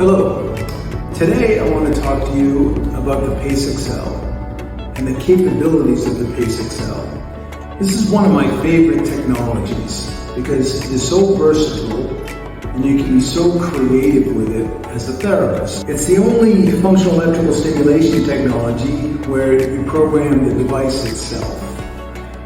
Hello. Today I want to talk to you about the PACE Excel and the capabilities of the PACE Excel. This is one of my favorite technologies because it is so versatile and you can be so creative with it as a therapist. It's the only functional electrical stimulation technology where you program the device itself.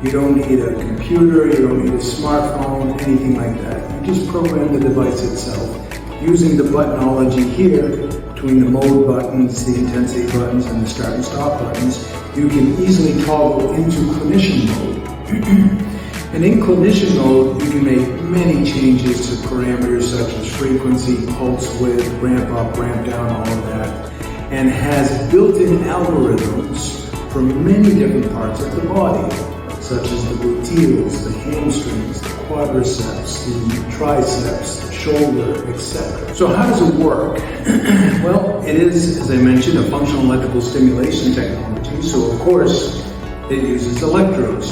You don't need a computer, you don't need a smartphone, anything like that. You just program the device itself using the buttonology here between the mode buttons, the intensity buttons, and the start and stop buttons. You can easily toggle into clinician mode. And in clinician mode, you can make many changes to parameters such as frequency, pulse width, ramp up, ramp down, all of that, and has built-in algorithms for many different parts of the body, such as the gluteals, the hamstrings, the quadriceps, the triceps, the shoulder, etc. So how does it work? Well, it is, as I mentioned, a functional electrical stimulation technology, so of course it uses electrodes.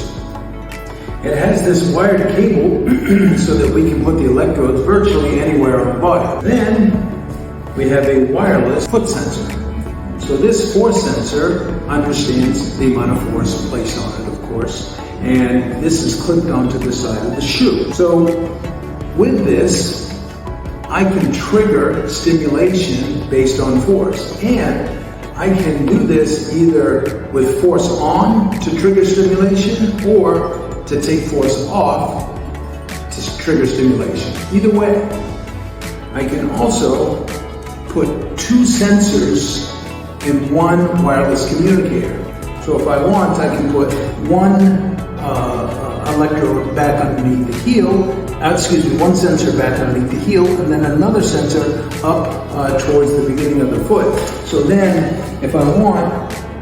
It has this wired cable so that we can put the electrodes virtually anywhere on the body. Then we have a wireless foot sensor. So this force sensor understands the amount of force placed on it, of course, and this is clipped onto the side of the shoe. So with this, I can trigger stimulation based on force, and I can do this either with force on to trigger stimulation or to take force off to trigger stimulation. Either way, I can also put two sensors in one wireless communicator. So if I want, I can put one electrode back underneath the heel, one sensor back underneath the heel, and then another sensor up towards the beginning of the foot. So then, if I want,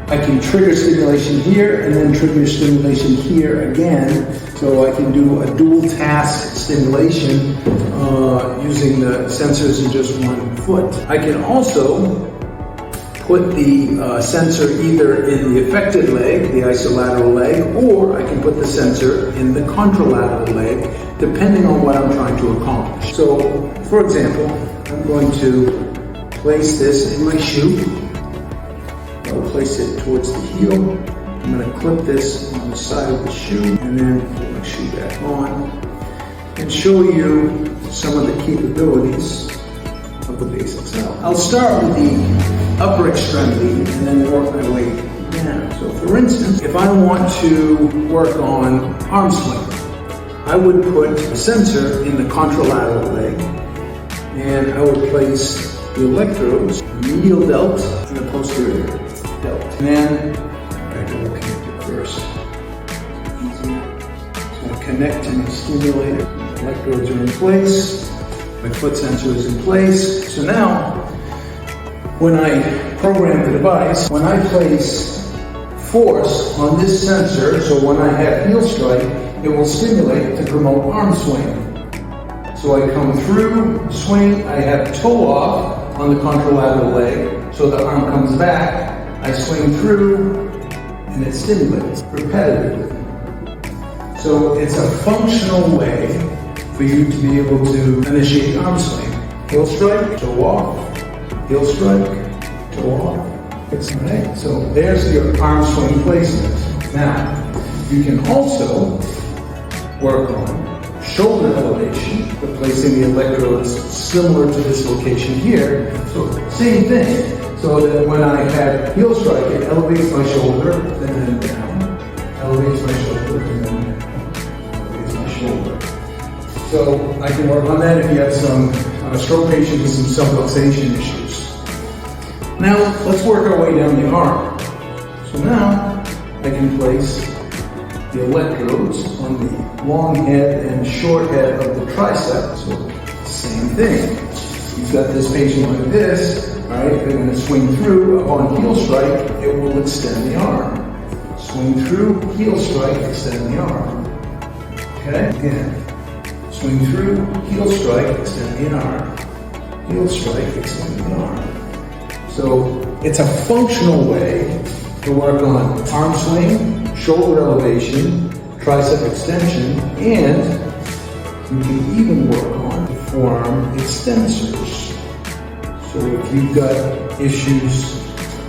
I can trigger stimulation here and then trigger stimulation here again. So I can do a dual task stimulation using the sensors in just one foot. I can also put the sensor either in the affected leg, the isolateral leg, or I can put the sensor in the contralateral leg, depending on what I'm trying to accomplish. So, for example, I'm going to place this in my shoe. I'll place it towards the heel. I'm going to clip this on the side of the shoe and then put my shoe back on and show you some of the capabilities of the PACE Excel. I'll start with the upper extremity and then work my way down. So for instance, if I want to work on arm swing, I would put a sensor in the contralateral leg and I would place the electrodes, the medial delt and the posterior delt. And then I have to connect it first. Easier. So I connect to my stimulator. The electrodes are in place. My foot sensor is in place. So now, when I program the device, when I place force on this sensor, so when I have heel strike, it will stimulate to promote arm swing. So I come through, swing, I have toe off on the contralateral leg, so the arm comes back, I swing through, and it stimulates repetitively. So it's a functional way for you to be able to initiate arm swing. Heel strike, toe off, heel strike, toe off. Right? So there's your arm swing placement. Now, you can also work on shoulder elevation, but placing the electrodes similar to this location here. So same thing. So that when I have heel strike, it elevates my shoulder, then down, elevates my shoulder, and then elevates my shoulder. So I can work on that if you have some stroke patient with some subluxation issues. Now let's work our way down the arm. So now I can place the electrodes on the long head and short head of the tricep. So same thing. You've got this patient like this. All right, they're going to swing through. Upon heel strike, it will extend the arm. Swing through, heel strike, extend the arm. Okay, again. Swing through, heel strike, extend the arm. Heel strike, extend the arm. So it's a functional way to work on arm swing, shoulder elevation, tricep extension, and you can even work on the forearm extensors. So if you've got issues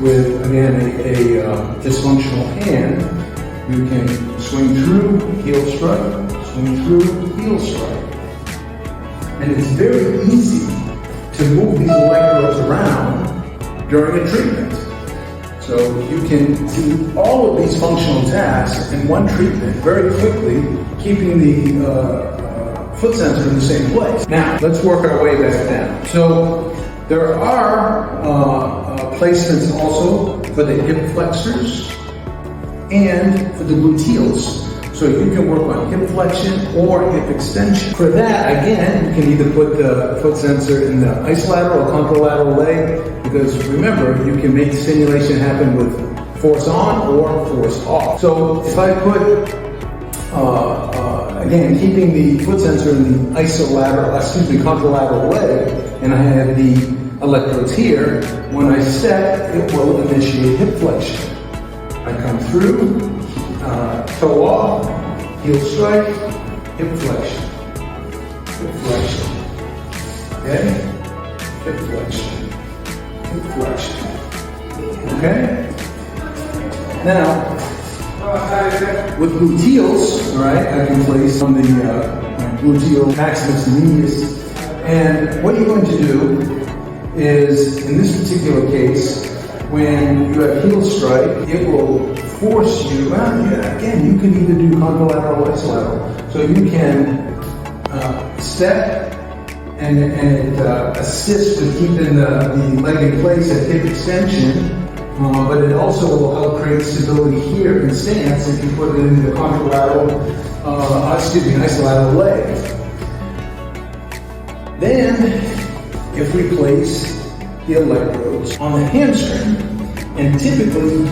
with, again, a dysfunctional hand, you can swing through, heel strike, swing through, heel strike. And it's very easy to move these electrodes around during a treatment. So you can do all of these functional tasks in one treatment very quickly, keeping the foot sensor in the same place. Now, let's work our way back down. So there are placements also for the hip flexors and for the gluteals. So you can work on hip flexion or hip extension. For that, again, you can either put the foot sensor in the isolateral or contralateral leg, because remember, you can make stimulation happen with force on or force off. So if I put, again, keeping the foot sensor in the contralateral leg, and I have the electrodes here, when I step, it will initiate hip flexion. I come through, toe off, heel strike, hip flexion, okay? Hip flexion, hip flexion, okay? Now, with gluteals, all right, I can place on the gluteal maximus medius, and what you're going to do is, in this particular case, when you have heel strike, it will force you, again, you can either do contralateral or isolateral. So you can step and it assists with keeping the leg in place at hip extension, but it also will help create stability here in stance if you put it in the isolateral leg. Then, if we place the electrodes on the hamstring, and typically,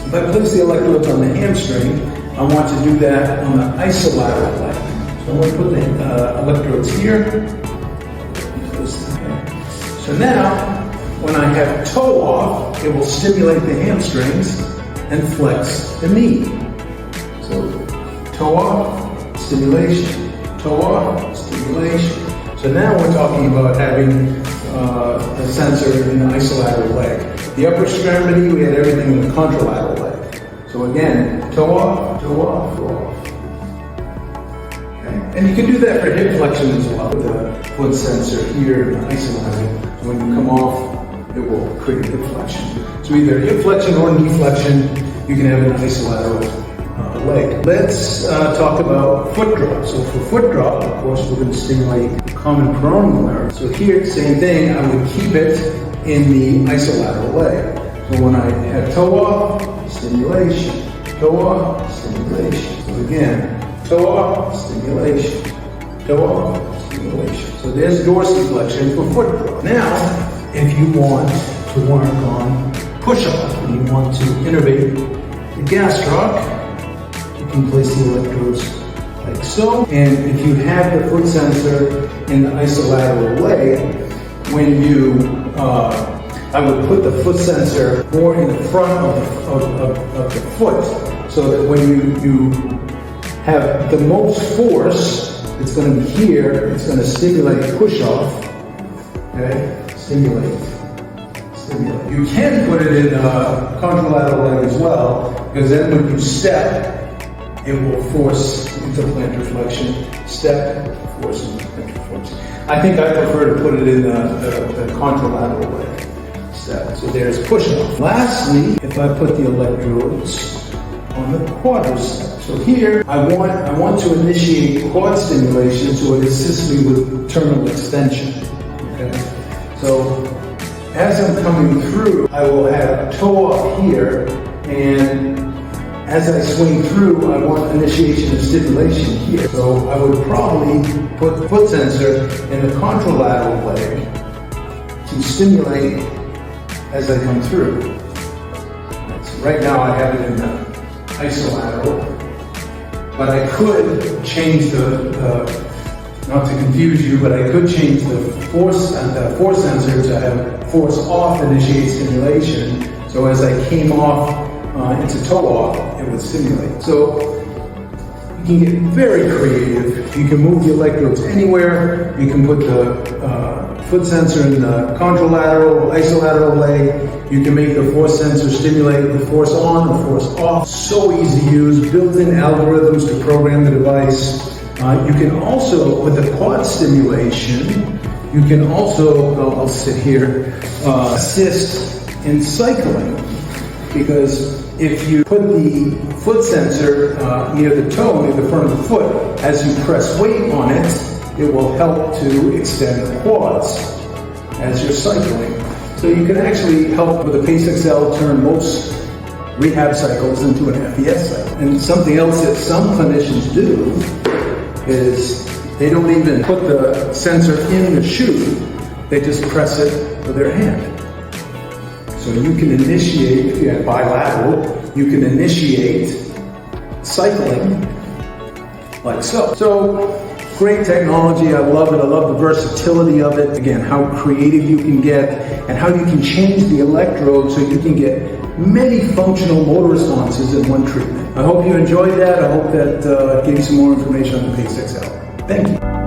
if I place the electrodes on the hamstring, I want to do that on the isolateral leg. So I'm going to put the electrodes here. So now, when I have toe off, it will stimulate the hamstrings and flex the knee. So toe off, stimulation, toe off, stimulation. So now we're talking about having the sensor in the isolateral leg. The upper extremity, we had everything in the contralateral leg. So again, toe off, toe off, toe off. Okay. And you can do that for hip flexion as well. With the foot sensor here in the isolateral. So when you come off, it will create hip flexion. So either hip flexion or knee flexion, you can have an isolateral leg. Let's talk about foot drop. So for foot drop, of course, we're going to stimulate the common peroneal nerve. So here, same thing, I would keep it in the isolateral leg. So when I have toe off, stimulation, toe off, stimulation. So again, toe off, stimulation, toe off, stimulation. So there's dorsiflexion for foot drop. Now, if you want to work on push-off, and you want to innervate the gastroc, you can place the electrodes like so. And if you have the foot sensor in the isolateral leg, when you, I would put the foot sensor more in the front of the foot, so that when you have the most force, it's going to be here, it's going to stimulate push-off, okay? Stimulate. You can put it in contralateral leg as well, because then when you step, it will force into plantar flexion. Step, force into plantar flexion. I think I prefer to put it in the contralateral leg. Step. So there's push-off. Lastly, if I put the electrodes on the quadricep. So here, I want to initiate quad stimulation, so it assists me with terminal extension. Okay? So as I'm coming through, I will have toe off here, and as I swing through, I want initiation of stimulation here. So I would probably put the foot sensor in the contralateral leg to stimulate as I come through. So right now I have it in the isolateral, but I could change not to confuse you, but I could change the force sensor to have force off initiate stimulation. So as I came off into toe off, it would stimulate. So you can get very creative. You can move the electrodes anywhere. You can put the foot sensor in the contralateral, isolateral leg. You can make the force sensor stimulate the force on or force off. So easy to use, built-in algorithms to program the device. You can also, with the quad stimulation, you can also, I'll sit here, assist in cycling. Because if you put the foot sensor near the toe, near the front of the foot, as you press weight on it, it will help to extend the quads as you're cycling. So you can actually help with the PaceXL turn most rehab cycles into an FES cycle. And something else that some clinicians do is they don't even put the sensor in the shoe, they just press it with their hand. So you can initiate, if you have bilateral, you can initiate cycling like so. So great technology, I love it. I love the versatility of it. Again, how creative you can get and how you can change the electrode so you can get many functional motor responses in one treatment. I hope you enjoyed that. I hope that gave you some more information on the PaceXL. Thank you.